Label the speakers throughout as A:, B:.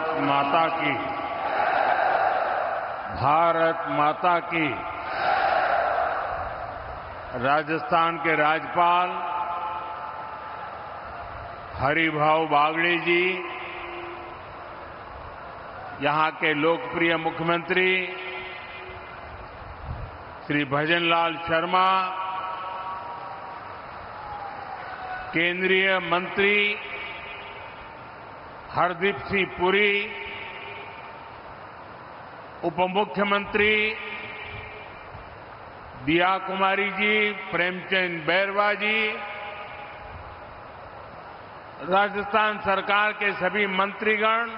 A: भारत माता की, भारत माता की। राजस्थान के राज्यपाल हरिभाऊ बागड़ी जी, यहां के लोकप्रिय मुख्यमंत्री श्री भजनलाल शर्मा, केंद्रीय मंत्री हरदीप सिंह पुरी, उप मुख्यमंत्री दिया कुमारी जी, प्रेमचंद बैरवा जी, राजस्थान सरकार के सभी मंत्रीगण,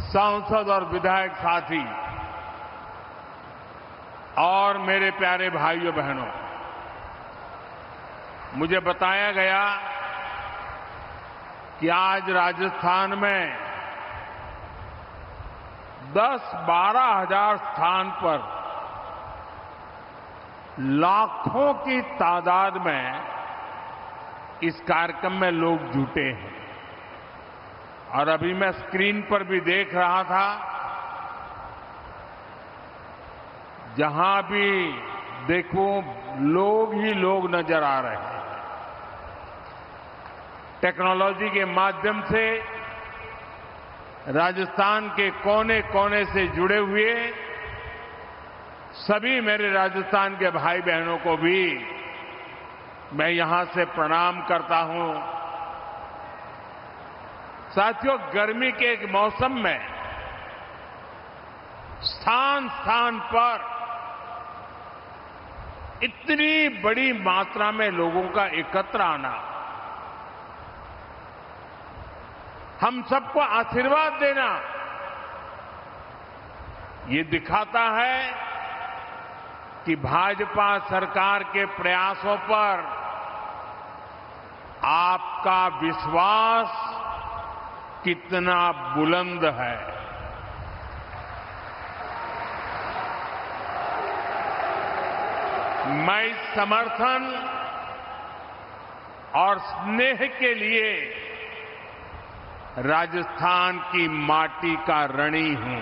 A: सांसद और विधायक साथी और मेरे प्यारे भाइयों बहनों, मुझे बताया गया कि आज राजस्थान में 10-12 हजार स्थान पर लाखों की तादाद में इस कार्यक्रम में लोग जुटे हैं। और अभी मैं स्क्रीन पर भी देख रहा था, जहां भी देखो लोग ही लोग नजर आ रहे हैं। टेक्नोलॉजी के माध्यम से राजस्थान के कोने कोने से जुड़े हुए सभी मेरे राजस्थान के भाई बहनों को भी मैं यहां से प्रणाम करता हूं। साथियों, गर्मी के एक मौसम में स्थान स्थान पर इतनी बड़ी मात्रा में लोगों का एकत्र आना, हम सबको आशीर्वाद देना, ये दिखाता है कि भाजपा सरकार के प्रयासों पर आपका विश्वास कितना बुलंद है। मैं इस समर्थन और स्नेह के लिए राजस्थान की माटी का ऋणी हूं।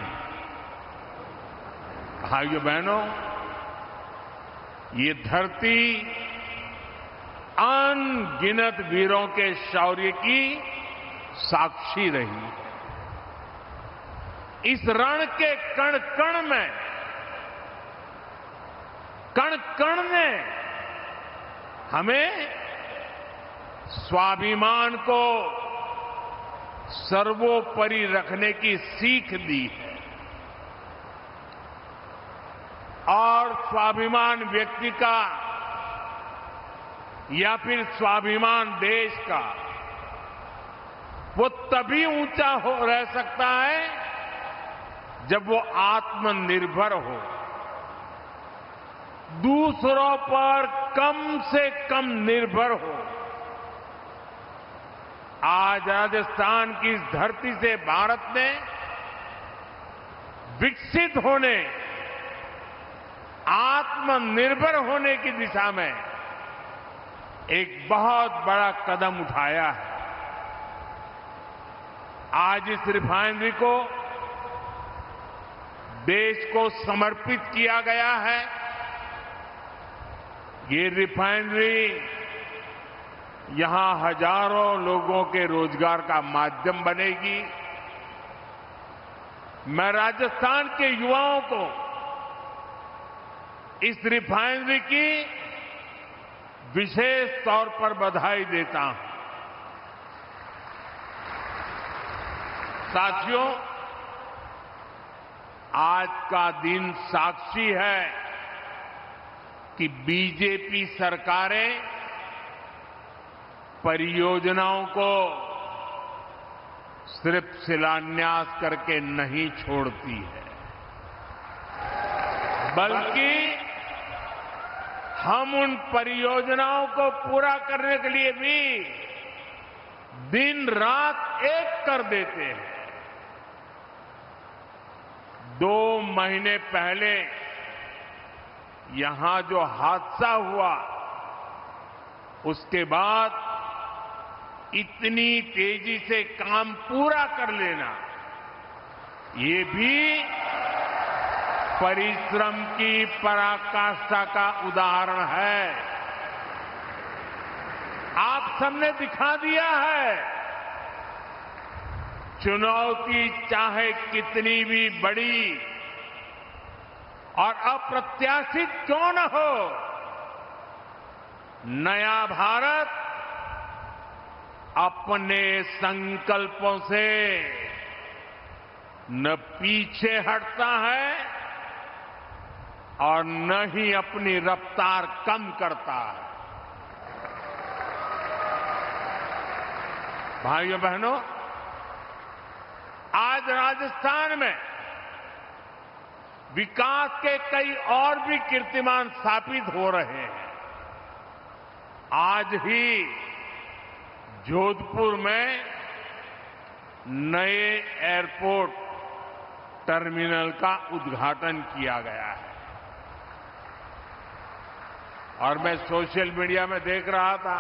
A: भाइयों बहनों, ये धरती अनगिनत वीरों के शौर्य की साक्षी रही है। इस रण के कण कण में, कण कण ने हमें स्वाभिमान को सर्वोपरि रखने की सीख दी है। और स्वाभिमान व्यक्ति का या फिर स्वाभिमान देश का वो तभी ऊंचा रह सकता है जब वो आत्मनिर्भर हो, दूसरों पर कम से कम निर्भर हो। आज राजस्थान की इस धरती से भारत ने विकसित होने, आत्मनिर्भर होने की दिशा में एक बहुत बड़ा कदम उठाया है। आज इस रिफाइनरी को देश को समर्पित किया गया है। ये रिफाइनरी यहां हजारों लोगों के रोजगार का माध्यम बनेगी। मैं राजस्थान के युवाओं को इस रिफाइनरी की विशेष तौर पर बधाई देता हूं। साथियों, आज का दिन साक्षी है कि बीजेपी सरकारें परियोजनाओं को सिर्फ शिलान्यास करके नहीं छोड़ती है, बल्कि हम उन परियोजनाओं को पूरा करने के लिए भी दिन रात एक कर देते हैं। 2 महीने पहले यहां जो हादसा हुआ, उसके बाद इतनी तेजी से काम पूरा कर लेना, ये भी परिश्रम की पराकाष्ठा का उदाहरण है। आप सबने दिखा दिया है, चुनौती चाहे कितनी भी बड़ी और अप्रत्याशित क्यों न हो, नया भारत अपने संकल्पों से न पीछे हटता है और न ही अपनी रफ्तार कम करता है। भाइयों बहनों, आज राजस्थान में विकास के कई और भी कीर्तिमान स्थापित हो रहे हैं। आज ही जोधपुर में नए एयरपोर्ट टर्मिनल का उद्घाटन किया गया है और मैं सोशल मीडिया में देख रहा था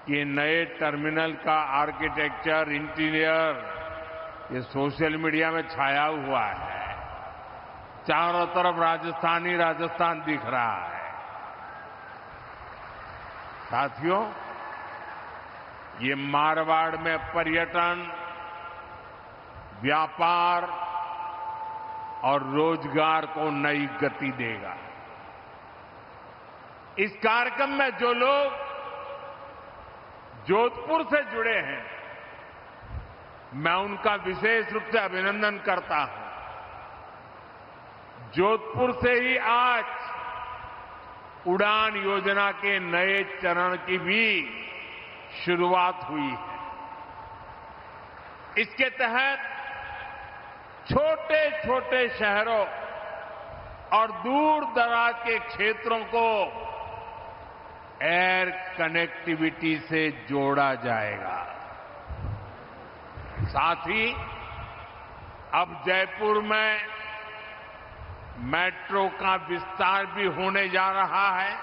A: कि नए टर्मिनल का आर्किटेक्चर, इंटीरियर, ये सोशल मीडिया में छाया हुआ है। चारों तरफ राजस्थान ही राजस्थान दिख रहा है। साथियों, ये मारवाड़ में पर्यटन, व्यापार और रोजगार को नई गति देगा। इस कार्यक्रम में जो लोग जोधपुर से जुड़े हैं, मैं उनका विशेष रूप से अभिनंदन करता हूं। जोधपुर से ही आज उड़ान योजना के नए चरण की भी शुरुआत हुई है। इसके तहत छोटे छोटे शहरों और दूर दराज के क्षेत्रों को एयर कनेक्टिविटी से जोड़ा जाएगा। साथ ही अब जयपुर में मेट्रो का विस्तार भी होने जा रहा है।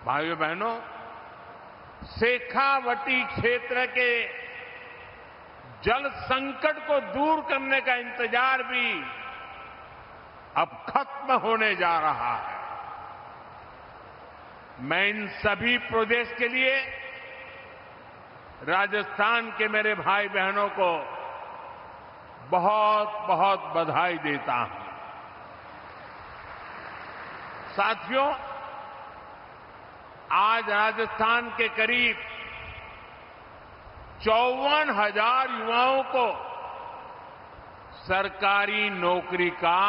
A: भाइयों बहनों, शेखावटी क्षेत्र के जल संकट को दूर करने का इंतजार भी अब खत्म होने जा रहा है। मैं इन सभी प्रोजेक्ट्स के लिए राजस्थान के मेरे भाई बहनों को बहुत बहुत बधाई देता हूं। साथियों, आज राजस्थान के करीब 54,000 युवाओं को सरकारी नौकरी का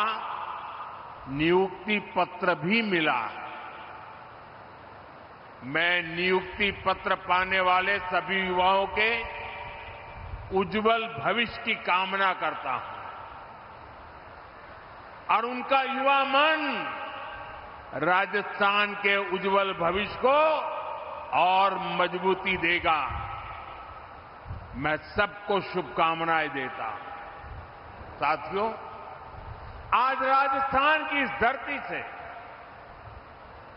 A: नियुक्ति पत्र भी मिला है। मैं नियुक्ति पत्र पाने वाले सभी युवाओं के उज्जवल भविष्य की कामना करता हूं और उनका युवा मन राजस्थान के उज्जवल भविष्य को और मजबूती देगा। मैं सबको शुभकामनाएं देता हूं। साथियों, आज राजस्थान की इस धरती से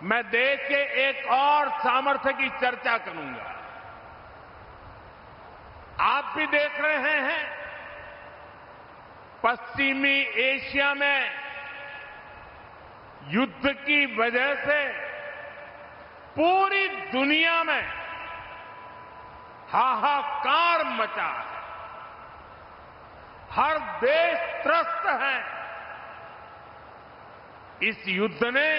A: मैं देश के एक और सामर्थ्य की चर्चा करूंगा। आप भी देख रहे हैं, पश्चिमी एशिया में युद्ध की वजह से पूरी दुनिया में हाहाकार मचा है। हर देश त्रस्त है। इस युद्ध ने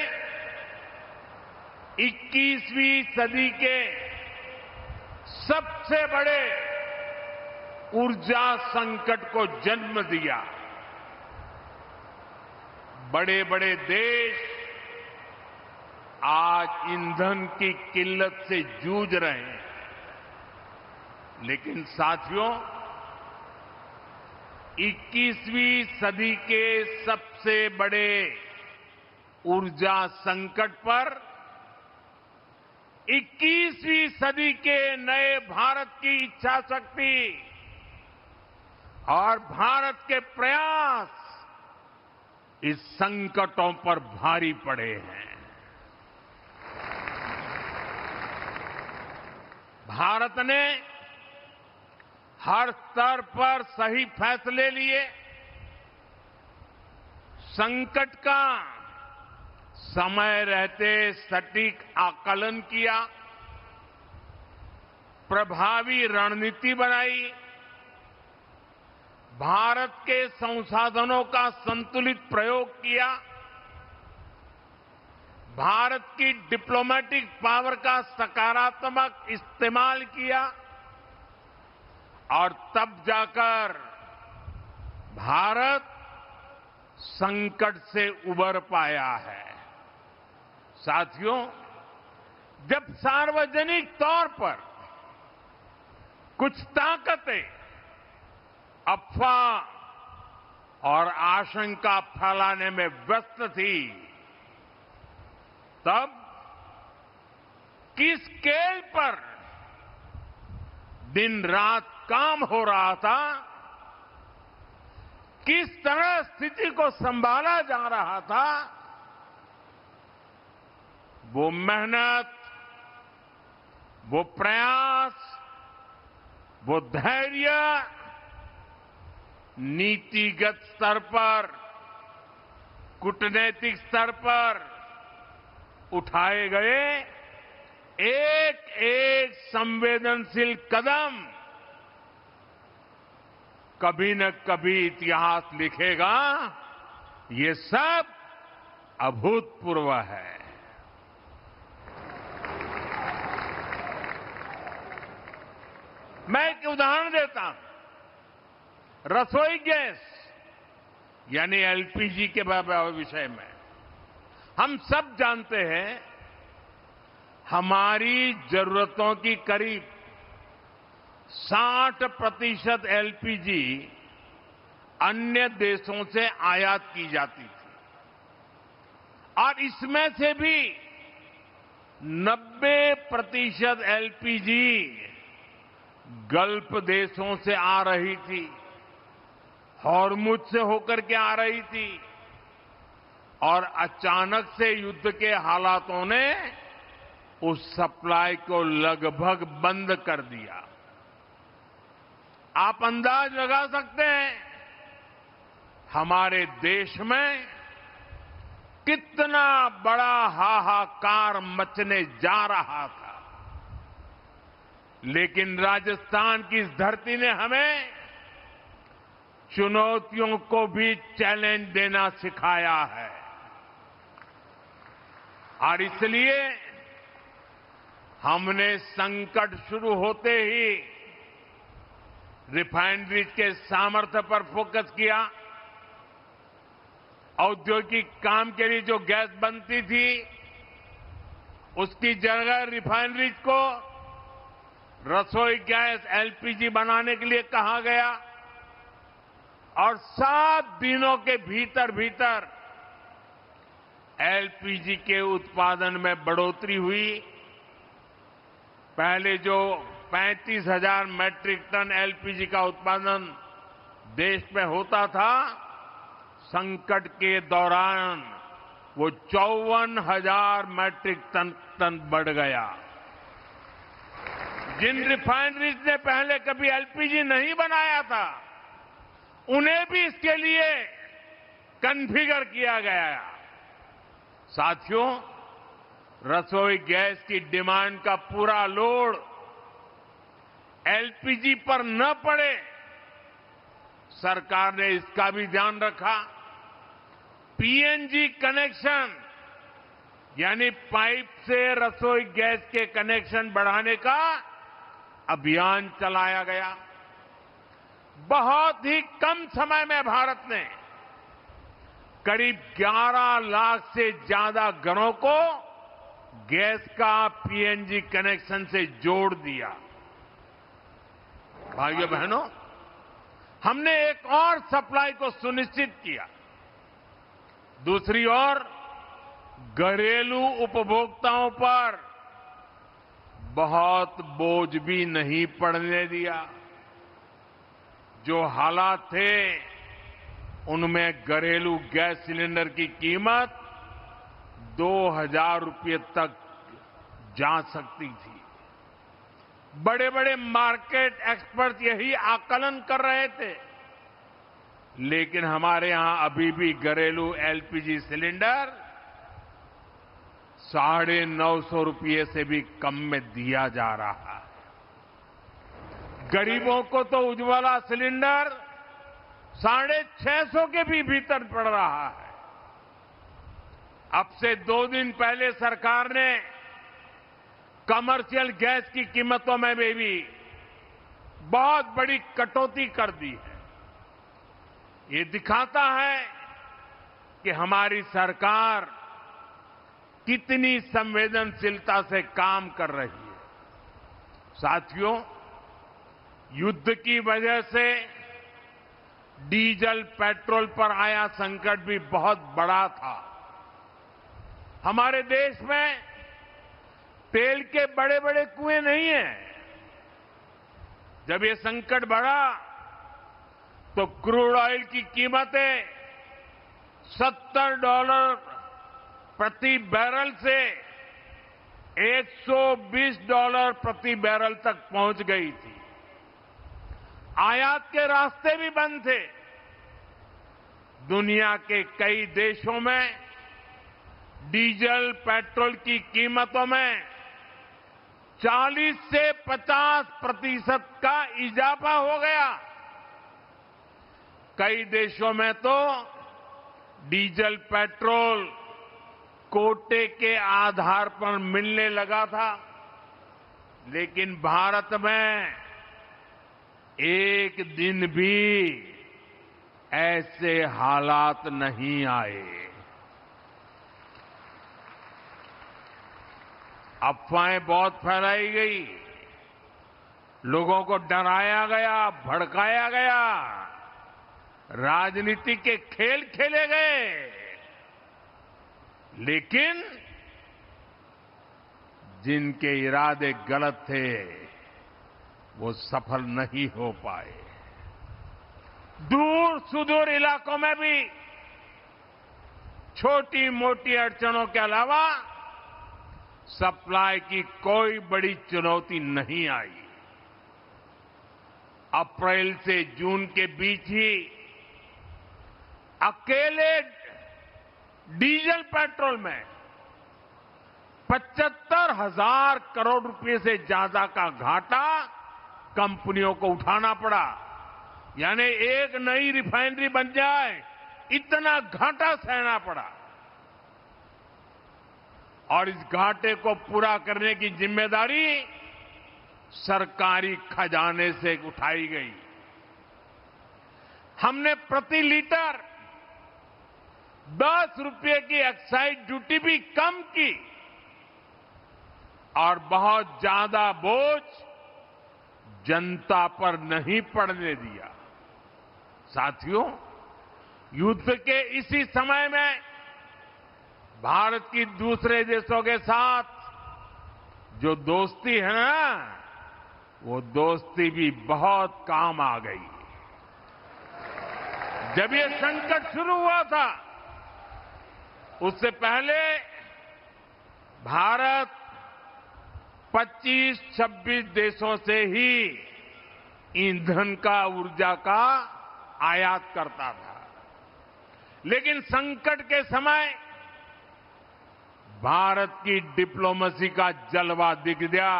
A: 21वीं सदी के सबसे बड़े ऊर्जा संकट को जन्म दिया। बड़े बड़े देश आज ईंधन की किल्लत से जूझ रहे हैं, लेकिन साथियों, 21वीं सदी के सबसे बड़े ऊर्जा संकट पर 21वीं सदी के नए भारत की इच्छा शक्ति और भारत के प्रयास इस संकटों पर भारी पड़े हैं। भारत ने हर स्तर पर सही फैसले लिए, संकट का समय रहते सटीक आकलन किया, प्रभावी रणनीति बनाई, भारत के संसाधनों का संतुलित प्रयोग किया, भारत की डिप्लोमेटिक पावर का सकारात्मक इस्तेमाल किया और तब जाकर भारत संकट से उबर पाया है। साथियों, जब सार्वजनिक तौर पर कुछ ताकतें अफवाह और आशंका फैलाने में व्यस्त थी, तब किस स्केल पर दिन रात काम हो रहा था, किस तरह स्थिति को संभाला जा रहा था, वो मेहनत, वो प्रयास, वो धैर्य नीतिगत स्तर पर, कूटनैतिक स्तर पर उठाए गए एक एक संवेदनशील कदम कभी न कभी इतिहास लिखेगा। ये सब अभूतपूर्व है। मैं एक उदाहरण देता हूं। रसोई गैस यानी एलपीजी के विषय में हम सब जानते हैं, हमारी जरूरतों की करीब 60% एलपीजी अन्य देशों से आयात की जाती थी और इसमें से भी 90% एलपीजी गल्फ देशों से आ रही थी, हॉर्मुज से होकर के आ रही थी और अचानक से युद्ध के हालातों ने उस सप्लाई को लगभग बंद कर दिया। आप अंदाज लगा सकते हैं हमारे देश में कितना बड़ा हाहाकार मचने जा रहा था। लेकिन राजस्थान की इस धरती ने हमें चुनौतियों को भी चैलेंज देना सिखाया है और इसलिए हमने संकट शुरू होते ही रिफाइनरीज के सामर्थ्य पर फोकस किया। औद्योगिक काम के लिए जो गैस बनती थी, उसकी जगह रिफाइनरीज को रसोई गैस एलपीजी बनाने के लिए कहा गया और 7 दिनों के भीतर भीतर एलपीजी के उत्पादन में बढ़ोतरी हुई। पहले जो 35,000 मैट्रिक टन एलपीजी का उत्पादन देश में होता था, संकट के दौरान वो 54,000 मैट्रिक टन बढ़ गया। जिन रिफाइनरीज ने पहले कभी एलपीजी नहीं बनाया था, उन्हें भी इसके लिए कॉन्फ़िगर किया गया। साथियों, रसोई गैस की डिमांड का पूरा लोड एलपीजी पर न पड़े, सरकार ने इसका भी ध्यान रखा। पीएनजी कनेक्शन यानी पाइप से रसोई गैस के कनेक्शन बढ़ाने का अभियान चलाया गया। बहुत ही कम समय में भारत ने करीब 11 लाख से ज्यादा घरों को गैस का पीएनजी कनेक्शन से जोड़ दिया। भाइयों बहनों, हमने एक और सप्लाई को सुनिश्चित किया। दूसरी ओर घरेलू उपभोक्ताओं पर बहुत बोझ भी नहीं पड़ने दिया। जो हालात थे, उनमें घरेलू गैस सिलेंडर की कीमत 2,000 रुपये तक जा सकती थी। बड़े बड़े मार्केट एक्सपर्ट यही आकलन कर रहे थे, लेकिन हमारे यहां अभी भी घरेलू एलपीजी सिलेंडर ₹950 से भी कम में दिया जा रहा है। गरीबों को तो उज्ज्वला सिलेंडर 650 के भी भीतर पड़ रहा है। अब से 2 दिन पहले सरकार ने कमर्शियल गैस की कीमतों में भी बहुत बड़ी कटौती कर दी है। ये दिखाता है कि हमारी सरकार कितनी संवेदनशीलता से काम कर रही है। साथियों, युद्ध की वजह से डीजल पेट्रोल पर आया संकट भी बहुत बड़ा था। हमारे देश में तेल के बड़े बड़े कुएं नहीं हैं। जब ये संकट बढ़ा तो क्रूड ऑयल की कीमतें $70 प्रति बैरल से $120 प्रति बैरल तक पहुंच गई थी। आयात के रास्ते भी बंद थे। दुनिया के कई देशों में डीजल पेट्रोल की कीमतों में 40 से 50% का इजाफा हो गया। कई देशों में तो डीजल पेट्रोल कोटे के आधार पर मिलने लगा था, लेकिन भारत में एक दिन भी ऐसे हालात नहीं आए। अफवाहें बहुत फैलाई गई, लोगों को डराया गया, भड़काया गया, राजनीति के खेल खेले गए, लेकिन जिनके इरादे गलत थे वो सफल नहीं हो पाए। दूर सुदूर इलाकों में भी छोटी मोटी अड़चनों के अलावा सप्लाई की कोई बड़ी चुनौती नहीं आई। अप्रैल से जून के बीच ही अकेले डीजल पेट्रोल में 75,000 करोड़ रुपए से ज्यादा का घाटा कंपनियों को उठाना पड़ा। यानी एक नई रिफाइनरी बन जाए इतना घाटा सहना पड़ा, और इस घाटे को पूरा करने की जिम्मेदारी सरकारी खजाने से उठाई गई। हमने प्रति लीटर 10 रुपये की एक्साइज ड्यूटी भी कम की और बहुत ज्यादा बोझ जनता पर नहीं पड़ने दिया। साथियों, युद्ध के इसी समय में भारत की दूसरे देशों के साथ जो दोस्ती है ना, वो दोस्ती भी बहुत काम आ गई। जब ये संकट शुरू हुआ था उससे पहले भारत 25-26 देशों से ही ईंधन का, ऊर्जा का आयात करता था, लेकिन संकट के समय भारत की डिप्लोमेसी का जलवा दिख गया।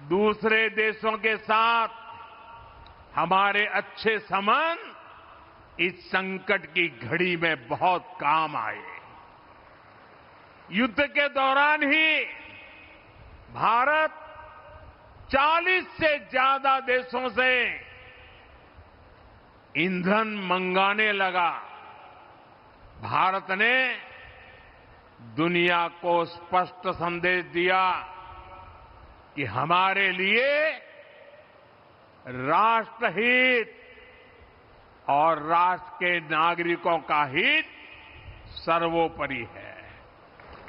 A: दूसरे देशों के साथ हमारे अच्छे संबंध इस संकट की घड़ी में बहुत काम आए। युद्ध के दौरान ही भारत 40 से ज्यादा देशों से ईंधन मंगाने लगा। भारत ने दुनिया को स्पष्ट संदेश दिया कि हमारे लिए राष्ट्रहित और राष्ट्र के नागरिकों का हित सर्वोपरि है।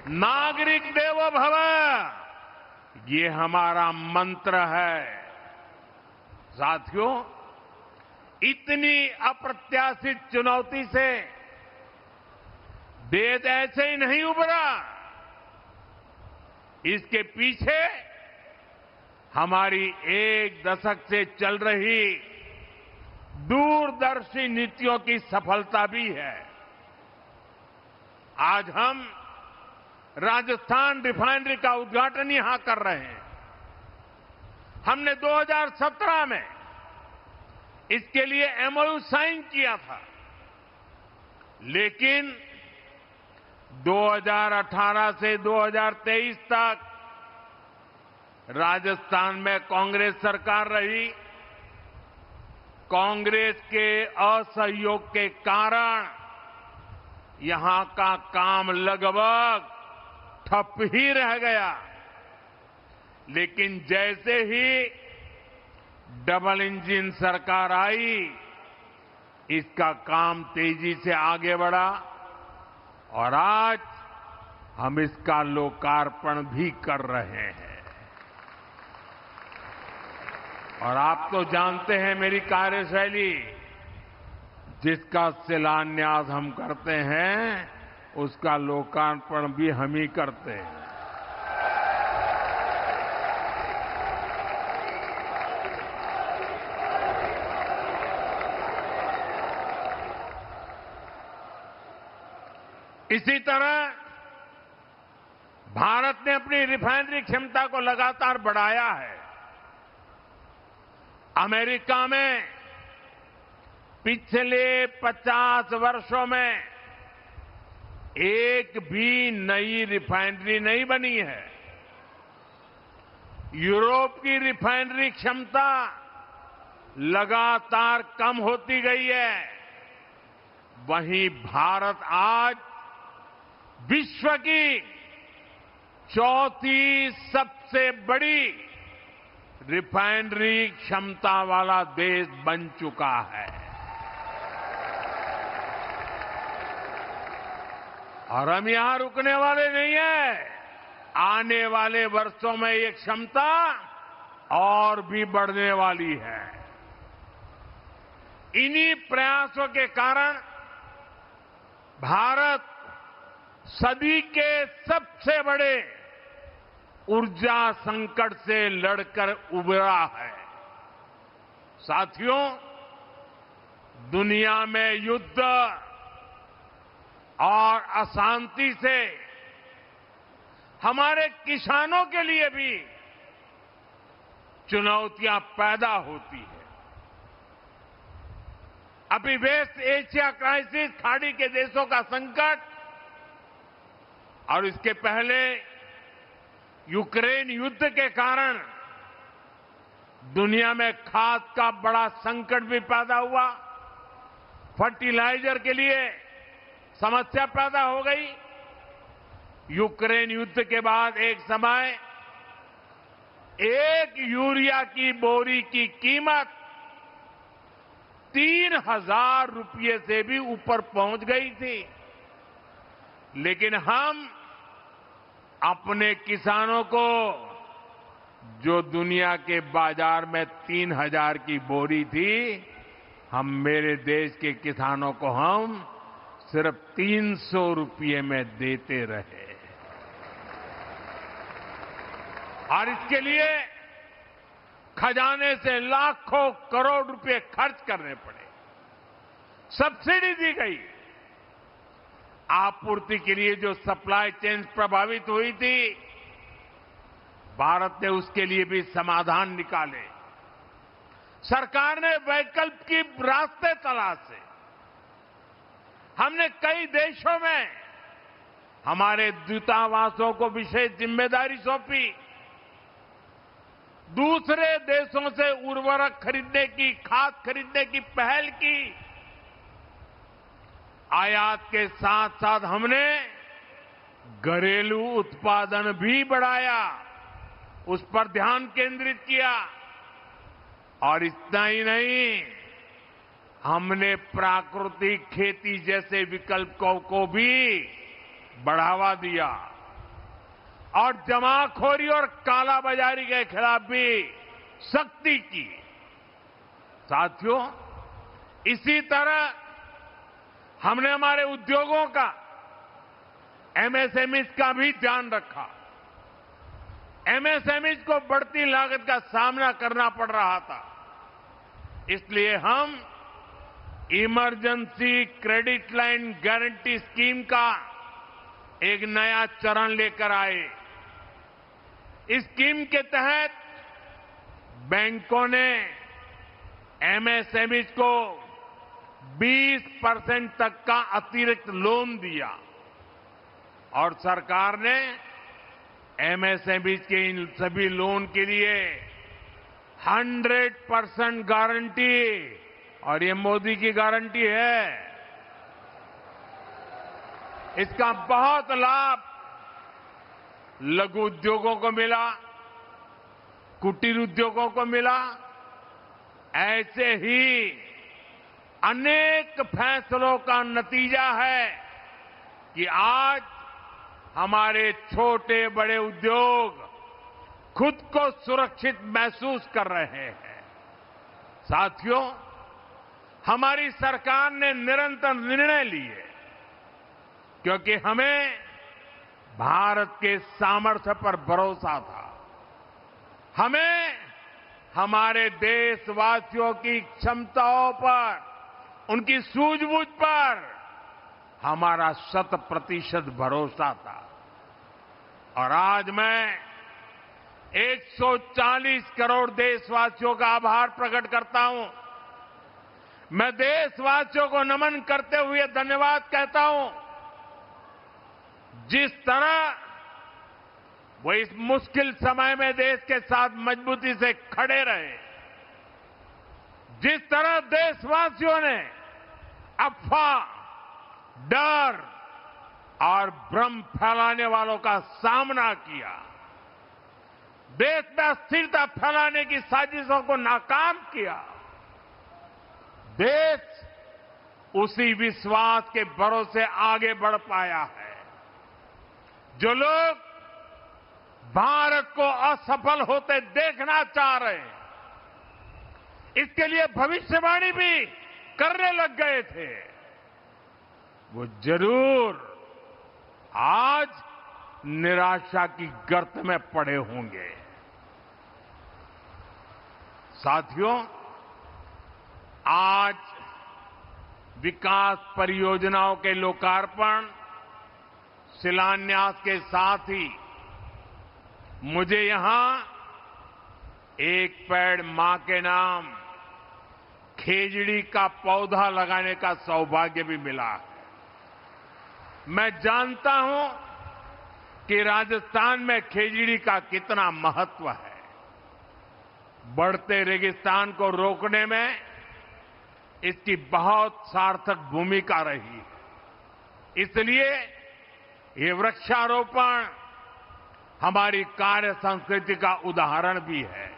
A: नागरिक देवो भव, ये हमारा मंत्र है। साथियों, इतनी अप्रत्याशित चुनौती से देश ऐसे ही नहीं उभरा। इसके पीछे हमारी एक दशक से चल रही दूरदर्शी नीतियों की सफलता भी है। आज हम राजस्थान रिफाइनरी का उद्घाटन यहां कर रहे हैं। हमने 2017 में इसके लिए एमओयू साइन किया था, लेकिन 2018 से 2023 तक राजस्थान में कांग्रेस सरकार रही। कांग्रेस के असहयोग के कारण यहां का काम लगभग ठप ही रह गया। लेकिन जैसे ही डबल इंजन सरकार आई, इसका काम तेजी से आगे बढ़ा और आज हम इसका लोकार्पण भी कर रहे हैं। और आप तो जानते हैं मेरी कार्यशैली, जिसका शिलान्यास हम करते हैं उसका लोकार्पण भी हम ही करते हैं। इसी तरह भारत ने अपनी रिफाइनरी क्षमता को लगातार बढ़ाया है। अमेरिका में पिछले 50 वर्षों में एक भी नई रिफाइनरी नहीं बनी है। यूरोप की रिफाइनरी क्षमता लगातार कम होती गई है। वहीं भारत आज विश्व की चौथी सबसे बड़ी रिफाइनरी क्षमता वाला देश बन चुका है। और हम यहां रुकने वाले नहीं हैं। आने वाले वर्षों में ये क्षमता और भी बढ़ने वाली है। इन्हीं प्रयासों के कारण भारत सदी के सबसे बड़े ऊर्जा संकट से लड़कर उबरा है। साथियों, दुनिया में युद्ध और अशांति से हमारे किसानों के लिए भी चुनौतियां पैदा होती है। अभी वेस्ट एशिया क्राइसिस, खाड़ी के देशों का संकट और इसके पहले यूक्रेन युद्ध के कारण दुनिया में खाद का बड़ा संकट भी पैदा हुआ। फर्टिलाइजर के लिए समस्या पैदा हो गई। यूक्रेन युद्ध के बाद एक समय एक यूरिया की बोरी की कीमत 3,000 रुपये से भी ऊपर पहुंच गई थी। लेकिन हम अपने किसानों को, जो दुनिया के बाजार में 3,000 की बोरी थी, हम मेरे देश के किसानों को हम सिर्फ 300 रुपये में देते रहे। और इसके लिए खजाने से लाखों करोड़ रुपए खर्च करने पड़े। सब्सिडी दी गई। आपूर्ति के लिए जो सप्लाई चेन प्रभावित हुई थी, भारत ने उसके लिए भी समाधान निकाले। सरकार ने वैकल्पिक रास्ते तलाशे। हमने कई देशों में हमारे दूतावासों को विशेष जिम्मेदारी सौंपी। दूसरे देशों से उर्वरक खरीदने की, खाद खरीदने की पहल की। आयात के साथ साथ हमने घरेलू उत्पादन भी बढ़ाया, उस पर ध्यान केंद्रित किया। और इतना ही नहीं, हमने प्राकृतिक खेती जैसे विकल्पों को भी बढ़ावा दिया और जमाखोरी और कालाबाजारी के खिलाफ भी सख्ती की। साथियों, इसी तरह हमने हमारे उद्योगों का, एमएसएमई का भी ध्यान रखा। एमएसएमई को बढ़ती लागत का सामना करना पड़ रहा था। इसलिए हम emergency credit line guarantee scheme का एक नया चरण लेकर आए। इस स्कीम के तहत बैंकों ने एमएसएमई को 20% तक का अतिरिक्त लोन दिया और सरकार ने एमएसएमई के इन सभी लोन के लिए 100% गारंटी, और ये मोदी की गारंटी है, इसका बहुत लाभ लघु उद्योगों को मिला, कुटीर उद्योगों को मिला। ऐसे ही अनेक फैसलों का नतीजा है कि आज हमारे छोटे बड़े उद्योग खुद को सुरक्षित महसूस कर रहे हैं। साथियों, हमारी सरकार ने निरंतर निर्णय लिए क्योंकि हमें भारत के सामर्थ्य पर भरोसा था। हमें हमारे देशवासियों की क्षमताओं पर, उनकी सूझबूझ पर हमारा 100% भरोसा था। और आज मैं 140 करोड़ देशवासियों का आभार प्रकट करता हूं। मैं देशवासियों को नमन करते हुए धन्यवाद कहता हूं। जिस तरह वो इस मुश्किल समय में देश के साथ मजबूती से खड़े रहे, जिस तरह देशवासियों ने अफवाह, डर और भ्रम फैलाने वालों का सामना किया, देश में अस्थिरता फैलाने की साजिशों को नाकाम किया, देश उसी विश्वास के भरोसे आगे बढ़ पाया है। जो लोग भारत को असफल होते देखना चाह रहे हैं, इसके लिए भविष्यवाणी भी करने लग गए थे, वो जरूर आज निराशा की गर्त में पड़े होंगे। साथियों, आज विकास परियोजनाओं के लोकार्पण, शिलान्यास के साथ ही मुझे यहां एक पेड़ मां के नाम खेजड़ी का पौधा लगाने का सौभाग्य भी मिला है। मैं जानता हूं कि राजस्थान में खेजड़ी का कितना महत्व है। बढ़ते रेगिस्तान को रोकने में इसकी बहुत सार्थक भूमिका रही है। इसलिए ये वृक्षारोपण हमारी कार्य संस्कृति का उदाहरण भी है।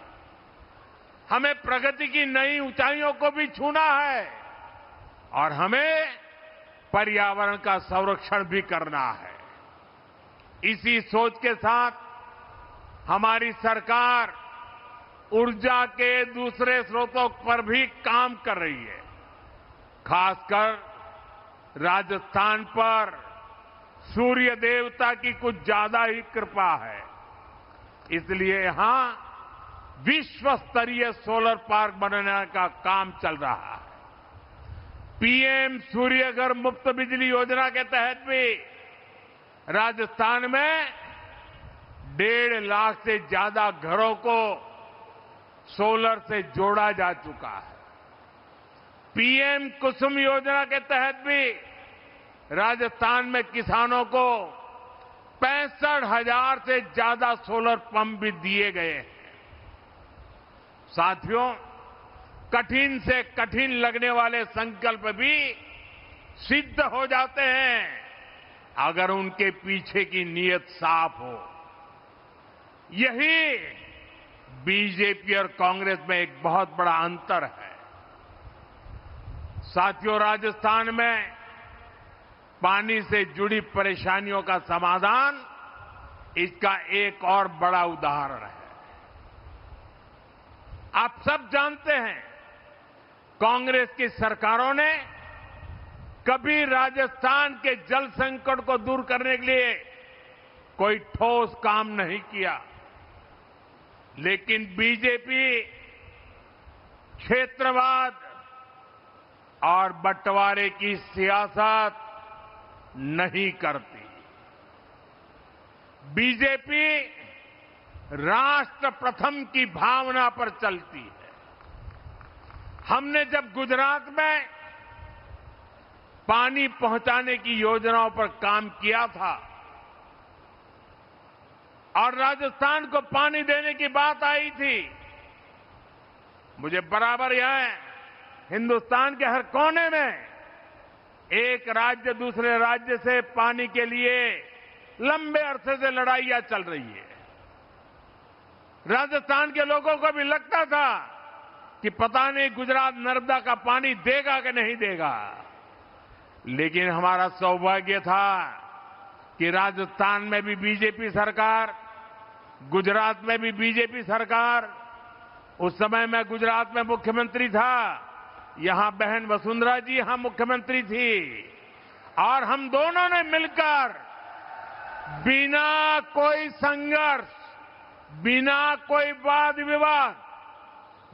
A: हमें प्रगति की नई ऊंचाइयों को भी छूना है और हमें पर्यावरण का संरक्षण भी करना है। इसी सोच के साथ हमारी सरकार ऊर्जा के दूसरे स्रोतों पर भी काम कर रही है। खासकर राजस्थान पर सूर्य देवता की कुछ ज्यादा ही कृपा है, इसलिए यहां विश्व स्तरीय सोलर पार्क बनाने का काम चल रहा है। पीएम सूर्यघर मुफ्त बिजली योजना के तहत भी राजस्थान में 1.5 लाख से ज्यादा घरों को सोलर से जोड़ा जा चुका है। पीएम कुसुम योजना के तहत भी राजस्थान में किसानों को 65,000 से ज्यादा सोलर पंप भी दिए गए हैं। साथियों, कठिन से कठिन लगने वाले संकल्प भी सिद्ध हो जाते हैं अगर उनके पीछे की नीयत साफ हो। यही बीजेपी और कांग्रेस में एक बहुत बड़ा अंतर है। साथियों, राजस्थान में पानी से जुड़ी परेशानियों का समाधान इसका एक और बड़ा उदाहरण है। आप सब जानते हैं, कांग्रेस की सरकारों ने कभी राजस्थान के जल संकट को दूर करने के लिए कोई ठोस काम नहीं किया। लेकिन बीजेपी क्षेत्रवाद और बंटवारे की सियासत नहीं करती। बीजेपी राष्ट्र प्रथम की भावना पर चलती है। हमने जब गुजरात में पानी पहुंचाने की योजनाओं पर काम किया था और राजस्थान को पानी देने की बात आई थी, मुझे बराबर यहां हिंदुस्तान के हर कोने में एक राज्य दूसरे राज्य से पानी के लिए लंबे अरसे से लड़ाइयां चल रही है। राजस्थान के लोगों को भी लगता था कि पता नहीं गुजरात नर्मदा का पानी देगा कि नहीं देगा, लेकिन हमारा सौभाग्य था कि राजस्थान में भी बीजेपी सरकार, गुजरात में भी बीजेपी सरकार, उस समय मैं गुजरात में मुख्यमंत्री था, यहां बहन वसुंधरा जी यहां मुख्यमंत्री थी और हम दोनों ने मिलकर बिना कोई संघर्ष, बिना कोई वाद विवाद,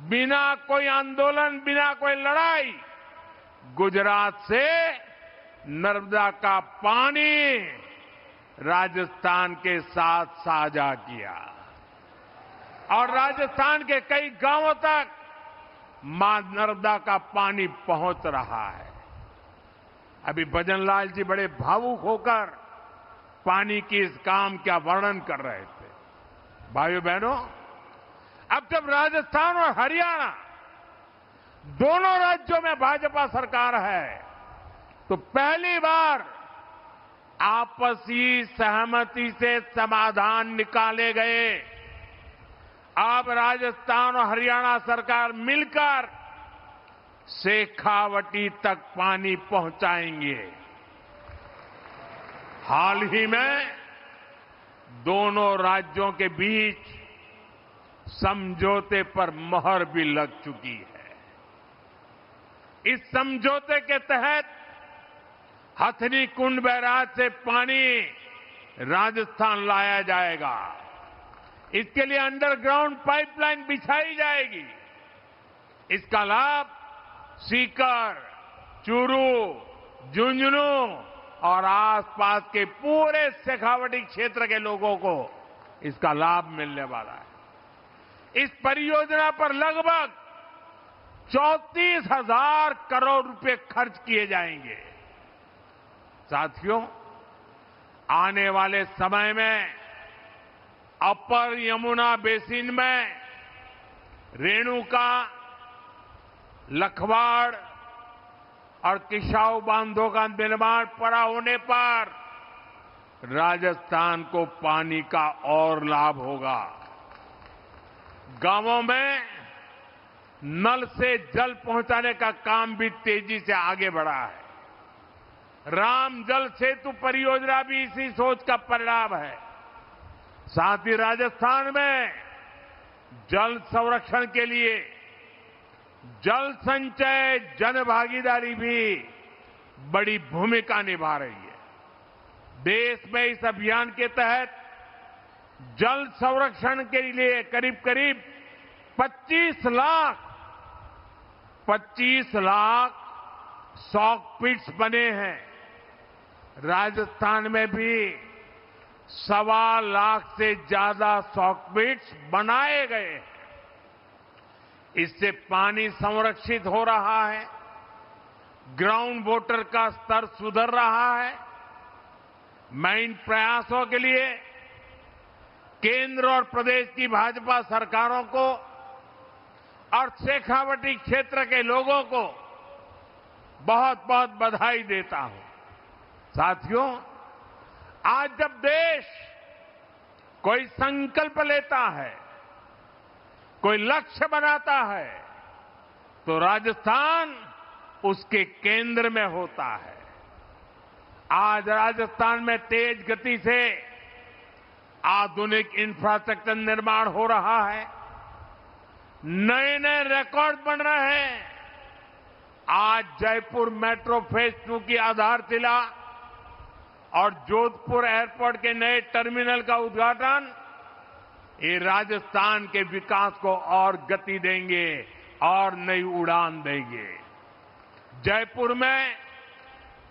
A: बिना कोई आंदोलन, बिना कोई लड़ाई गुजरात से नर्मदा का पानी राजस्थान के साथ साझा किया और राजस्थान के कई गांवों तक मां नर्मदा का पानी पहुंच रहा है। अभी भजन लाल जी बड़े भावुक होकर पानी के इस काम का वर्णन कर रहे थे। भाइयों बहनों, अब जब राजस्थान और हरियाणा दोनों राज्यों में भाजपा सरकार है तो पहली बार आपसी सहमति से समाधान निकाले गए। अब राजस्थान और हरियाणा सरकार मिलकर शेखावटी तक पानी पहुंचाएंगे। हाल ही में दोनों राज्यों के बीच समझौते पर मोहर भी लग चुकी है। इस समझौते के तहत हथनी कुंड बैराज से पानी राजस्थान लाया जाएगा। इसके लिए अंडरग्राउंड पाइपलाइन बिछाई जाएगी। इसका लाभ सीकर, चूरू, झुंझुनू और आसपास के पूरे शेखावटी क्षेत्र के लोगों को इसका लाभ मिलने वाला है। इस परियोजना पर लगभग 34,000 करोड़ रुपए खर्च किए जाएंगे। साथियों, आने वाले समय में अपर यमुना बेसिन में रेणुका, लखवाड़ और किसाऊ बांधों का निर्माण पूरा होने पर राजस्थान को पानी का और लाभ होगा। गांवों में नल से जल पहुंचाने का काम भी तेजी से आगे बढ़ा है। राम जल सेतु परियोजना भी इसी सोच का परिणाम है। साथ ही राजस्थान में जल संरक्षण के लिए जल संचय जन भागीदारी भी बड़ी भूमिका निभा रही है। देश में इस अभियान के तहत जल संरक्षण के लिए करीब करीब 25 लाख सॉक पिट्स बने हैं। राजस्थान में भी 1.25 लाख से ज्यादा सॉक पिट्स बनाए गए हैं। इससे पानी संरक्षित हो रहा है, ग्राउंड वाटर का स्तर सुधर रहा है। मैं इन प्रयासों के लिए केंद्र और प्रदेश की भाजपा सरकारों को और शेखावटी क्षेत्र के लोगों को बहुत बहुत बधाई देता हूं। साथियों, आज जब देश कोई संकल्प लेता है, कोई लक्ष्य बनाता है, तो राजस्थान उसके केंद्र में होता है। आज राजस्थान में तेज गति से आधुनिक इंफ्रास्ट्रक्चर निर्माण हो रहा है। नए नए रिकॉर्ड बन रहे हैं। आज जयपुर मेट्रो फेज 2 की आधारशिला और जोधपुर एयरपोर्ट के नए टर्मिनल का उद्घाटन ये राजस्थान के विकास को और गति देंगे और नई उड़ान देंगे। जयपुर में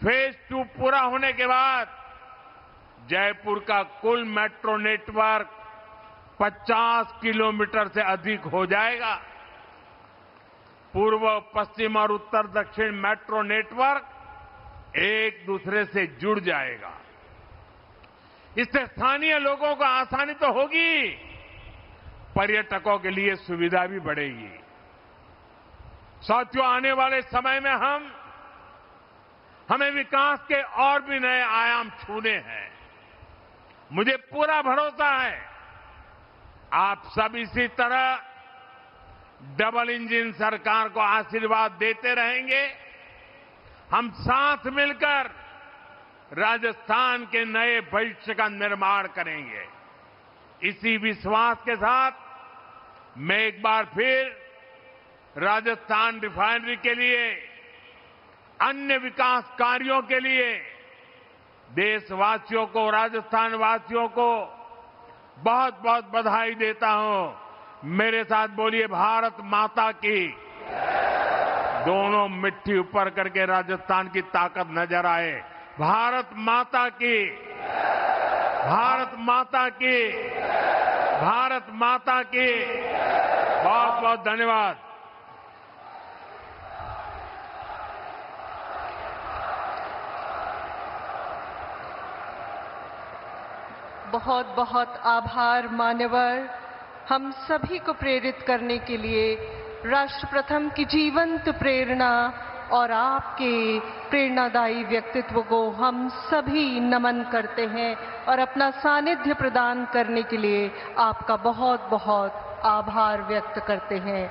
A: फेज 2 पूरा होने के बाद जयपुर का कुल मेट्रो नेटवर्क 50 किलोमीटर से अधिक हो जाएगा। पूर्व, पश्चिम और उत्तर दक्षिण मेट्रो नेटवर्क एक दूसरे से जुड़ जाएगा। इससे स्थानीय लोगों को आसानी तो होगी, पर्यटकों के लिए सुविधा भी बढ़ेगी। साथियों, आने वाले समय में हमें विकास के और भी नए आयाम छूने हैं। मुझे पूरा भरोसा है आप सब इसी तरह डबल इंजन सरकार को आशीर्वाद देते रहेंगे। हम साथ मिलकर राजस्थान के नए भविष्य का निर्माण करेंगे। इसी विश्वास के साथ मैं एक बार फिर राजस्थान रिफाइनरी के लिए, अन्य विकास कार्यों के लिए देशवासियों को, राजस्थान वासियों को बहुत बहुत बधाई देता हूं। मेरे साथ बोलिए, भारत माता की। दोनों मिट्टी ऊपर करके राजस्थान की ताकत नजर आए। भारत माता की, भारत माता की, भारत माता की। बहुत बहुत धन्यवाद।
B: बहुत बहुत आभार मान्यवर। हम सभी को प्रेरित करने के लिए राष्ट्र प्रथम की जीवंत प्रेरणा और आपके प्रेरणादायी व्यक्तित्व को हम सभी नमन करते हैं और अपना सानिध्य प्रदान करने के लिए आपका बहुत बहुत आभार व्यक्त करते हैं।